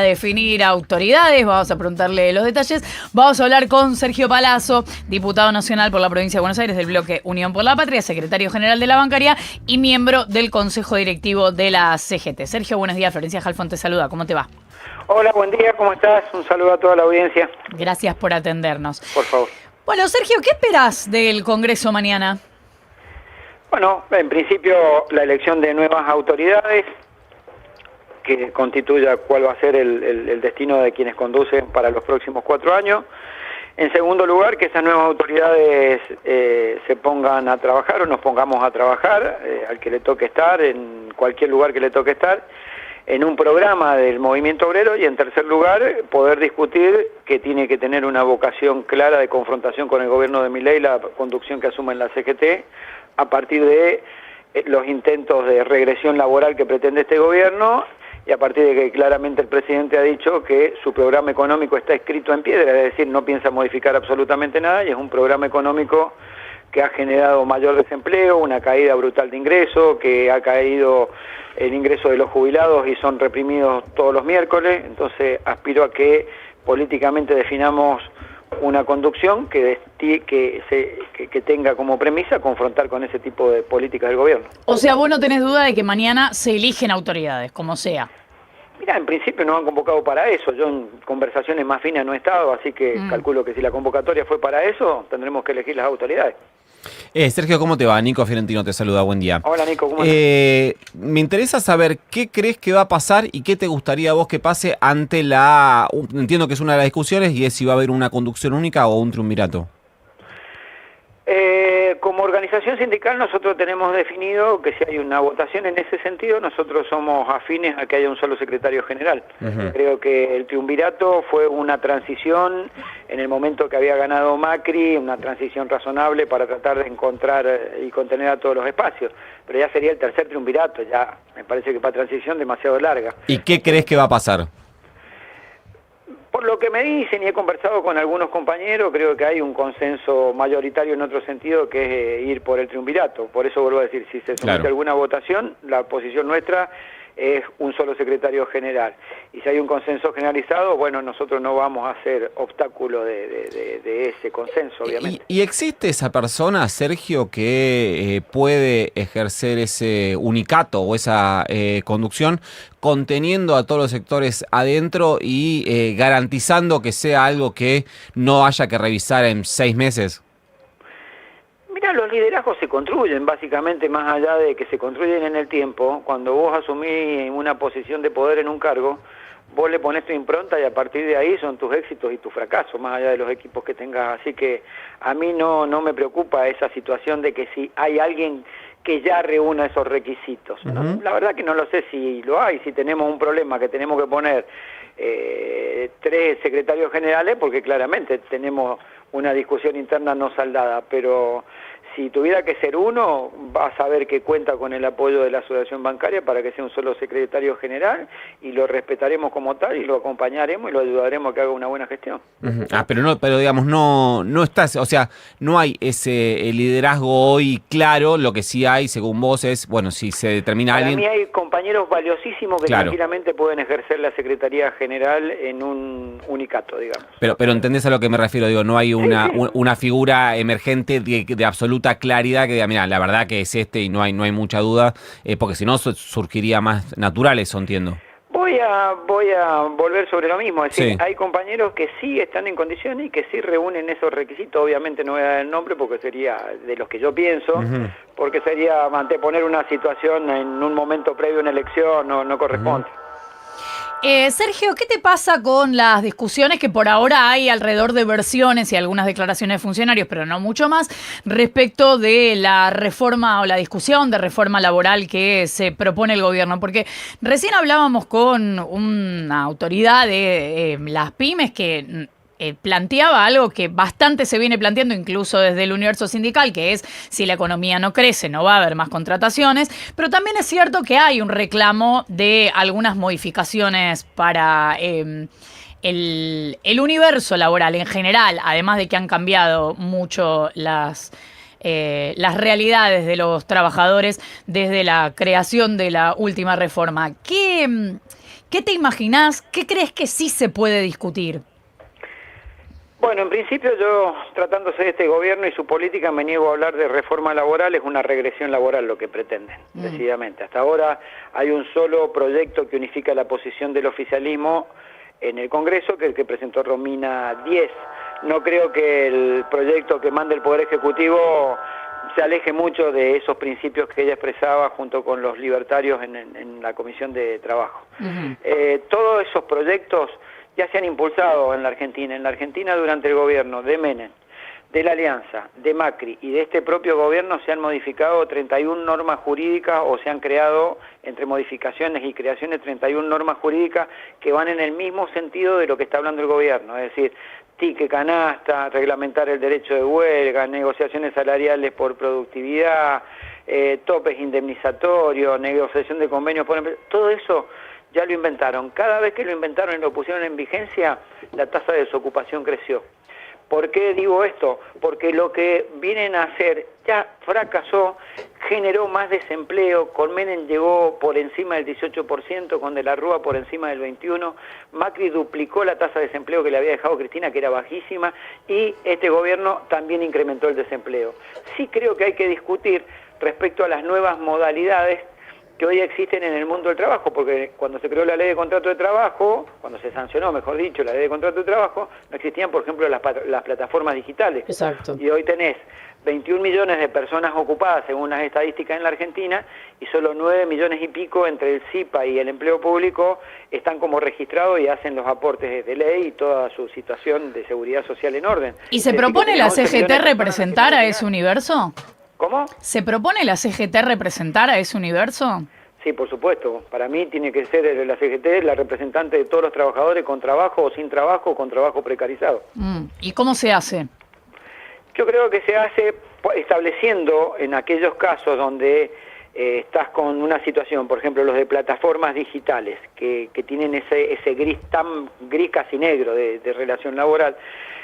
definir autoridades, vamos a preguntarle los detalles. Vamos a hablar con Sergio Palazzo, diputado nacional por la provincia de Buenos Aires del bloque Unión por la Patria, secretario general de la bancaria y miembro del Consejo Directivo de la CGT. Sergio, buenos días. Florencia Halfon te saluda. ¿Cómo te va? Hola, buen día. ¿Cómo estás? Un saludo a toda la audiencia. Gracias por atendernos. Por favor. Bueno, Sergio, ¿qué esperás del Congreso mañana? Bueno, en principio la elección de nuevas autoridades que constituya cuál va a ser el destino de quienes conducen para los próximos 4 años. En segundo lugar, que esas nuevas autoridades se pongan a trabajar o nos pongamos a trabajar, al que le toque estar, en cualquier lugar que le toque estar, en un programa del movimiento obrero. Y en tercer lugar, poder discutir que tiene que tener una vocación clara de confrontación con el gobierno de Milei, la conducción que asume en la CGT, a partir de los intentos de regresión laboral que pretende este gobierno, y a partir de que claramente el presidente ha dicho que su programa económico está escrito en piedra, es decir, no piensa modificar absolutamente nada, y es un programa económico que ha generado mayor desempleo, una caída brutal de ingresos, que ha caído el ingreso de los jubilados y son reprimidos todos los miércoles. Entonces aspiro a que políticamente definamos una conducción que tenga como premisa confrontar con ese tipo de políticas del gobierno. O sea, vos no tenés duda de que mañana se eligen autoridades, como sea. Mira, en principio nos han convocado para eso. Yo en conversaciones más finas no he estado, así que calculo que si la convocatoria fue para eso, tendremos que elegir las autoridades. Sergio, ¿cómo te va? Nico Fiorentino te saluda, buen día. Hola Nico, ¿cómo estás? Me interesa saber qué crees que va a pasar y qué te gustaría a vos que pase ante la... Entiendo que es una de las discusiones y es si va a haber una conducción única o un triunvirato. Como organización sindical nosotros tenemos definido que si hay una votación en ese sentido, nosotros somos afines a que haya un solo secretario general. Creo que el triunvirato fue una transición en el momento que había ganado Macri, una transición razonable para tratar de encontrar y contener a todos los espacios. Pero ya sería el tercer triunvirato, ya me parece que para transición demasiado larga. ¿Y qué crees que va a pasar? Por lo que me dicen y he conversado con algunos compañeros, creo que hay un consenso mayoritario en otro sentido, que es ir por el triunvirato. Por eso vuelvo a decir, si se somete a alguna votación, la posición nuestra es un solo secretario general. Y si hay un consenso generalizado, bueno, nosotros no vamos a ser obstáculo de ese consenso, obviamente. ¿Y existe esa persona, Sergio, que puede ejercer ese unicato o esa conducción conteniendo a todos los sectores adentro y garantizando que sea algo que no haya que revisar en 6 meses? Mira, los liderazgos se construyen, básicamente, más allá de que se construyen en el tiempo. Cuando vos asumís una posición de poder en un cargo, vos le pones tu impronta y a partir de ahí son tus éxitos y tus fracasos, más allá de los equipos que tengas. Así que a mí no me preocupa esa situación de que si hay alguien que ya reúna esos requisitos, ¿no? La verdad que no lo sé si lo hay, si tenemos un problema que tenemos que poner 3 secretarios generales, porque claramente tenemos una discusión interna no saldada, pero si tuviera que ser uno, va a saber que cuenta con el apoyo de la asociación bancaria para que sea un solo secretario general, y lo respetaremos como tal y lo acompañaremos y lo ayudaremos a que haga una buena gestión. Pero digamos, no estás, o sea, no hay ese liderazgo hoy claro. Lo que sí hay, según vos, es, bueno, si se determina alguien... Para mí hay compañeros valiosísimos que tranquilamente pueden ejercer la Secretaría General en un unicato, digamos. Pero ¿entendés a lo que me refiero? Digo, no hay una figura emergente de absoluta claridad que diga, mira, la verdad que es este y no hay mucha duda, porque si no surgiría más natural, eso entiendo. Voy a volver sobre lo mismo, es decir, hay compañeros que sí están en condiciones y que sí reúnen esos requisitos. Obviamente no voy a dar el nombre porque sería de los que yo pienso, porque sería anteponer una situación en un momento previo a una elección, no corresponde. Sergio, ¿qué te pasa con las discusiones que por ahora hay alrededor de versiones y algunas declaraciones de funcionarios, pero no mucho más, respecto de la reforma o la discusión de reforma laboral que se propone el gobierno? Porque recién hablábamos con una autoridad de las pymes que planteaba algo que bastante se viene planteando incluso desde el universo sindical, que es si la economía no crece no va a haber más contrataciones, pero también es cierto que hay un reclamo de algunas modificaciones para el universo laboral en general, además de que han cambiado mucho las realidades de los trabajadores desde la creación de la última reforma. ¿Qué ¿Qué te imaginás? ¿Qué crees que sí se puede discutir? Bueno, en principio yo, tratándose de este gobierno y su política, me niego a hablar de reforma laboral, es una regresión laboral lo que pretenden, decididamente. Hasta ahora hay un solo proyecto que unifica la posición del oficialismo en el Congreso, que es el que presentó Romina Díez. No creo que el proyecto que manda el Poder Ejecutivo se aleje mucho de esos principios que ella expresaba junto con los libertarios en la Comisión de Trabajo. Todos esos proyectos ya se han impulsado en la Argentina. En la Argentina, durante el gobierno de Menem, de la Alianza, de Macri y de este propio gobierno, se han modificado 31 normas jurídicas, o se han creado, entre modificaciones y creaciones, 31 normas jurídicas que van en el mismo sentido de lo que está hablando el gobierno, es decir, ticket canasta, reglamentar el derecho de huelga, negociaciones salariales por productividad, topes indemnizatorios, negociación de convenios por empresa, todo eso ya lo inventaron. Cada vez que lo inventaron y lo pusieron en vigencia, la tasa de desocupación creció. ¿Por qué digo esto? Porque lo que vienen a hacer ya fracasó, generó más desempleo. Con Menem llegó por encima del 18%, con De la Rúa por encima del 21%. Macri duplicó la tasa de desempleo que le había dejado Cristina, que era bajísima, y este gobierno también incrementó el desempleo. Sí creo que hay que discutir respecto a las nuevas modalidades que hoy existen en el mundo del trabajo, porque cuando se creó la ley de contrato de trabajo, cuando se sancionó, mejor dicho, la ley de contrato de trabajo, no existían, por ejemplo, las plataformas digitales. Exacto. Y hoy tenés 21 millones de personas ocupadas, según las estadísticas en la Argentina, y solo 9 millones y pico entre el SIPA y el empleo público están como registrados y hacen los aportes de ley y toda su situación de seguridad social en orden. ¿Y se propone la CGT representar a ese universo? ¿Cómo? ¿Se propone la CGT representar a ese universo? Sí, por supuesto. Para mí tiene que ser la CGT la representante de todos los trabajadores con trabajo o sin trabajo o con trabajo precarizado. ¿Y cómo se hace? Yo creo que se hace estableciendo en aquellos casos donde estás con una situación, por ejemplo, los de plataformas digitales, que tienen ese gris tan gris casi negro de relación laboral,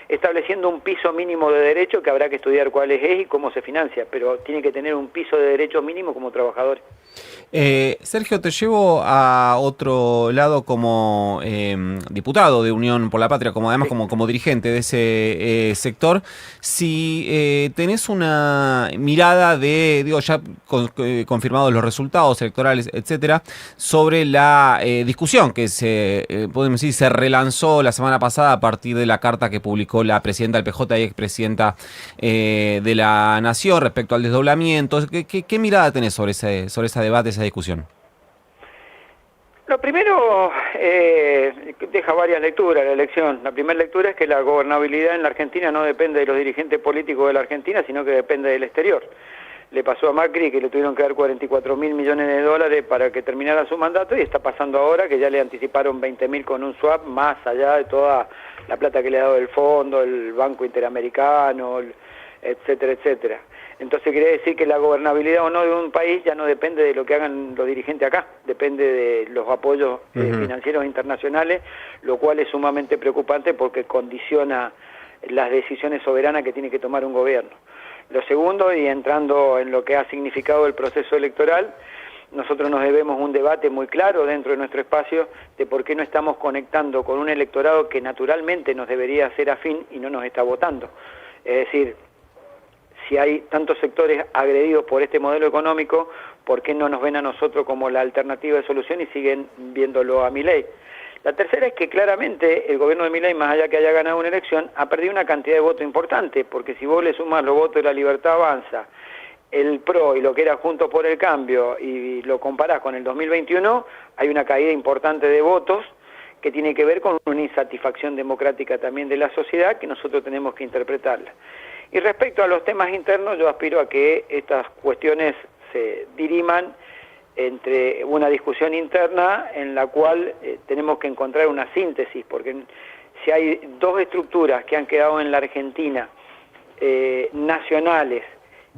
estableciendo un piso mínimo de derecho que habrá que estudiar cuál es y cómo se financia, pero tiene que tener un piso de derecho mínimo como trabajadores. Sergio, te llevo a otro lado como diputado de Unión por la Patria, como además como dirigente de ese sector. Si tenés una mirada de, ya confirmados los resultados electorales, etcétera, sobre la discusión que podemos decir, se relanzó la semana pasada a partir de la carta que publicó la presidenta del PJ y expresidenta de la Nación respecto al desdoblamiento. ¿Qué mirada tenés sobre ese debate, esa discusión? Lo primero, deja varias lecturas la elección. La primera lectura es que la gobernabilidad en la Argentina no depende de los dirigentes políticos de la Argentina, sino que depende del exterior. Le pasó a Macri que le tuvieron que dar 44.000 millones de dólares para que terminara su mandato, y está pasando ahora que ya le anticiparon 20.000 con un swap, más allá de toda la plata que le ha dado el fondo, el Banco Interamericano, etcétera, etcétera. Entonces quiere decir que la gobernabilidad o no de un país ya no depende de lo que hagan los dirigentes acá, depende de los apoyos financieros internacionales, lo cual es sumamente preocupante porque condiciona las decisiones soberanas que tiene que tomar un gobierno. Lo segundo, y entrando en lo que ha significado el proceso electoral, nosotros nos debemos un debate muy claro dentro de nuestro espacio de por qué no estamos conectando con un electorado que naturalmente nos debería ser afín y no nos está votando. Es decir, si hay tantos sectores agredidos por este modelo económico, ¿por qué no nos ven a nosotros como la alternativa de solución y siguen viéndolo a Milei? La tercera es que claramente el gobierno de Milei, más allá que haya ganado una elección, ha perdido una cantidad de votos importante, porque si vos le sumás los votos de La Libertad Avanza, el PRO y lo que era Juntos por el Cambio, y lo comparás con el 2021, hay una caída importante de votos que tiene que ver con una insatisfacción democrática también de la sociedad que nosotros tenemos que interpretarla. Y respecto a los temas internos, yo aspiro a que estas cuestiones se diriman entre una discusión interna en la cual tenemos que encontrar una síntesis, porque si hay dos estructuras que han quedado en la Argentina, nacionales,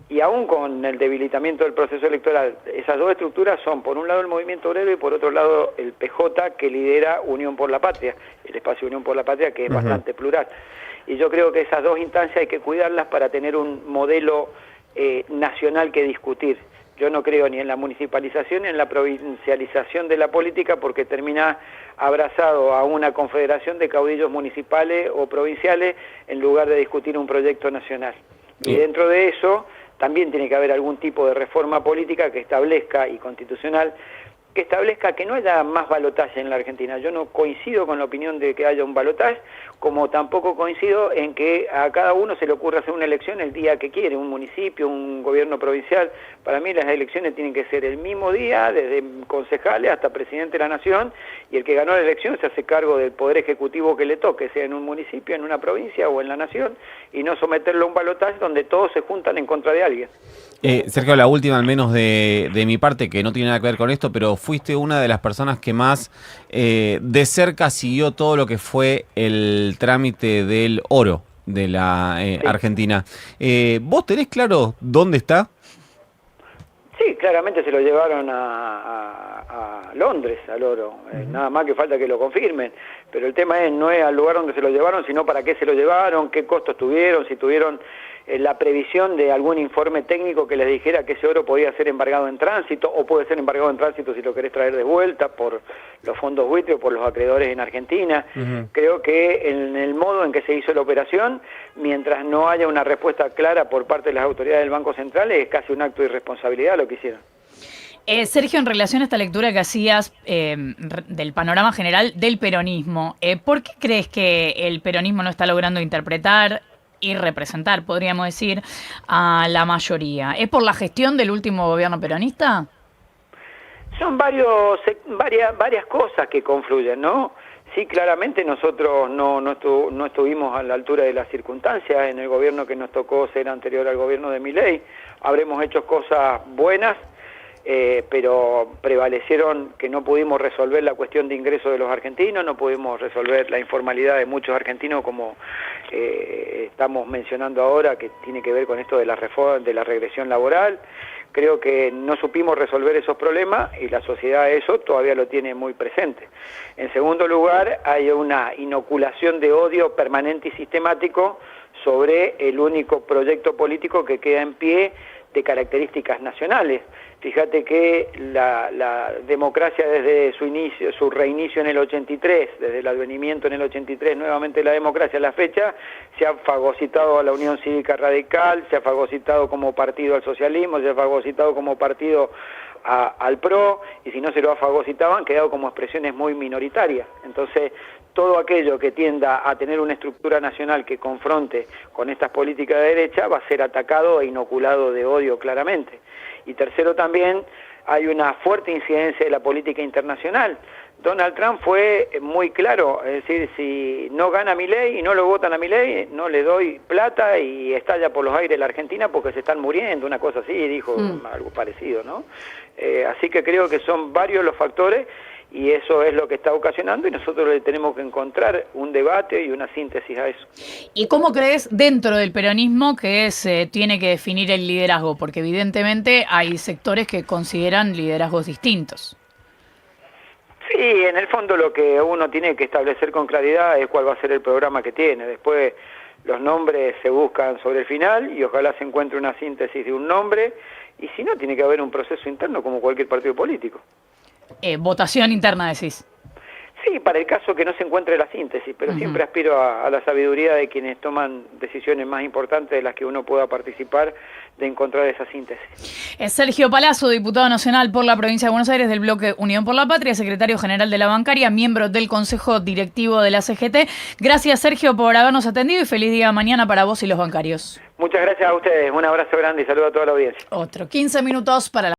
y aún con el debilitamiento del proceso electoral, esas dos estructuras son, por un lado, el movimiento obrero y por otro lado el PJ, que lidera Unión por la Patria, el espacio Unión por la Patria, que es bastante plural. Y yo creo que esas dos instancias hay que cuidarlas para tener un modelo nacional que discutir. Yo no creo ni en la municipalización ni en la provincialización de la política, porque termina abrazado a una confederación de caudillos municipales o provinciales en lugar de discutir un proyecto nacional. Y dentro de eso también tiene que haber algún tipo de reforma política que establezca, y constitucional, que establezca que no haya más balotaje en la Argentina. Yo no coincido con la opinión de que haya un balotaje, como tampoco coincido en que a cada uno se le ocurra hacer una elección el día que quiere, un municipio, un gobierno provincial. Para mí las elecciones tienen que ser el mismo día, desde concejales hasta presidente de la nación, y el que ganó la elección se hace cargo del poder ejecutivo que le toque, sea en un municipio, en una provincia o en la nación, y no someterlo a un balotaje donde todos se juntan en contra de alguien. Sergio, la última al menos de mi parte, que no tiene nada que ver con esto, pero fuiste una de las personas que más de cerca siguió todo lo que fue el trámite del oro de la Argentina. ¿Vos tenés claro dónde está? Sí, claramente se lo llevaron a Londres, al oro. Nada más que falta que lo confirmen. Pero el tema no es al lugar donde se lo llevaron, sino para qué se lo llevaron, qué costos tuvieron, si tuvieron la previsión de algún informe técnico que les dijera que ese oro podía ser embargado en tránsito, o puede ser embargado en tránsito si lo querés traer de vuelta por los fondos buitre o por los acreedores en Argentina. Creo que en el modo en que se hizo la operación, mientras no haya una respuesta clara por parte de las autoridades del Banco Central, es casi un acto de irresponsabilidad lo que hicieron. Sergio, en relación a esta lectura que hacías del panorama general del peronismo, ¿por qué crees que el peronismo no está logrando interpretar y representar, podríamos decir, a la mayoría? ¿Es por la gestión del último gobierno peronista? Son varias cosas que confluyen, ¿no? Sí, claramente nosotros no estuvimos a la altura de las circunstancias en el gobierno que nos tocó ser anterior al gobierno de Milei. Habremos hecho cosas buenas, pero prevalecieron que no pudimos resolver la cuestión de ingresos de los argentinos, no pudimos resolver la informalidad de muchos argentinos, como estamos mencionando ahora, que tiene que ver con esto de la reforma, de la regresión laboral. Creo que no supimos resolver esos problemas y la sociedad eso todavía lo tiene muy presente. En segundo lugar, hay una inoculación de odio permanente y sistemático sobre el único proyecto político que queda en pie de características nacionales. Fíjate que la democracia desde su reinicio en el 83, desde el advenimiento en el 83, nuevamente la democracia a la fecha, se ha fagocitado a la Unión Cívica Radical, se ha fagocitado como partido al socialismo, se ha fagocitado como partido al PRO, y si no se lo ha fagocitado han quedado como expresiones muy minoritarias. Entonces, todo aquello que tienda a tener una estructura nacional que confronte con estas políticas de derecha va a ser atacado e inoculado de odio claramente. Y tercero, también hay una fuerte incidencia de la política internacional. Donald Trump fue muy claro, es decir, si no gana Milei y no lo votan a Milei, no le doy plata, y estalla por los aires la Argentina porque se están muriendo, una cosa así, dijo algo parecido, ¿no? Así que creo que son varios los factores, y eso es lo que está ocasionando, y nosotros le tenemos que encontrar un debate y una síntesis a eso. ¿Y cómo crees dentro del peronismo que se tiene que definir el liderazgo? Porque evidentemente hay sectores que consideran liderazgos distintos. Sí, en el fondo lo que uno tiene que establecer con claridad es cuál va a ser el programa que tiene. Después los nombres se buscan sobre el final y ojalá se encuentre una síntesis de un nombre, y si no, tiene que haber un proceso interno como cualquier partido político. Votación interna, decís. Sí, para el caso que no se encuentre la síntesis, pero siempre aspiro a la sabiduría de quienes toman decisiones más importantes de las que uno pueda participar, de encontrar esa síntesis. Sergio Palazzo, diputado nacional por la provincia de Buenos Aires del bloque Unión por la Patria, secretario general de la bancaria, miembro del Consejo Directivo de la CGT. Gracias, Sergio, por habernos atendido, y feliz día mañana para vos y los bancarios. Muchas gracias a ustedes, un abrazo grande y saludo a toda la audiencia. Otro 15 minutos para la